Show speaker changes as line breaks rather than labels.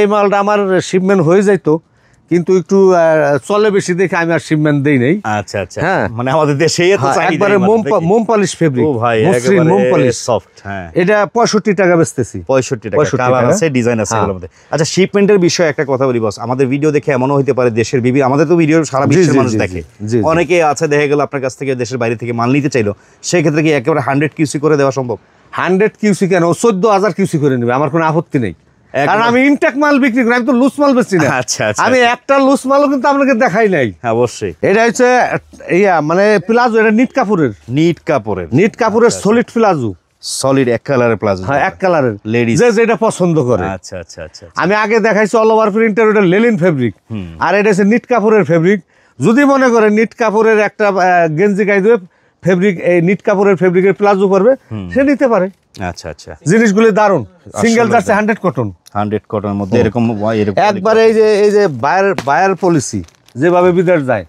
এই মালটা আমার শিপমেন্ট হয়ে যাইতো, কিন্তু একটু চলে বেশি দেখে আমি আর শিপমেন্ট দেই নাই।
আচ্ছা আচ্ছা, হ্যাঁ মানে আমাদের দেশেই এত চাহিদা।
একবারে মোম পলিশ ফেব্রিক,
ও ভাই
মসৃণ মোম পলিশ
সফট। হ্যাঁ,
এটা 65 টাকা বেচতেছি।
65 টাকা, কালার আছে, ডিজাইন আছে এগুলোর মধ্যে। আচ্ছা, শিপমেন্টের বিষয়ে একটা কথা বলি বস, আমাদের ভিডিও দেখে এমনও হইতে পারে দেশের বিভিন্ন, আমাদের তো ভিডিও সারা বিশ্বের মানুষ দেখে, অনেকে আছে দেখে গেল আপনার কাছ থেকে দেশের বাইরে থেকে মাল নিতে চাইলো, সেই ক্ষেত্রে কি একেবারে 100 কিউসি করে দেওয়া সম্ভব?
100 কিউসি কেন, 14,000 কিউসি করে নেবে, আমার কোনো আপত্তি নেই। কারণ আমি ইনটেক মাল বিক্রি করি, আমি তো লুজ মাল বেচি না।
আচ্ছা আচ্ছা,
আমি একটা লুজ মালও কিন্তু আপনাকে দেখাই নাই।
হ্যাঁ অবশ্যই।
এটা হচ্ছে মানে প্লাজো, এটা নিট কাপড়ের সলিড প্লাজো,
সলিড এক কালারের প্লাজো।
হ্যাঁ, এক কালারের,
লেডিস
যে যেটা পছন্দ করে।
আচ্ছা আচ্ছা আচ্ছা,
আমি আগে দেখাইছি অল ওভার প্রিন্টের, ওটা লেলিন ফেব্রিক, আর এটা হচ্ছে নিট কাপড়ের ফেব্রিক। যদি মনে করে নিট কাপড়ের একটা গেঞ্জি গায়ে দেবে ফেব্রিক, এই নিট কাপড়ের ফেব্রিকের প্লাজো করবে, সে নিতে পারে।
আচ্ছা আচ্ছা,
জিনিসগুলি দারুন। সিঙ্গেল জার্সি 100 কটন,
100 কটনের মধ্যে এরকম
একবারে এই যে বায়ার পলিসি যেভাবে বিদেশ যায়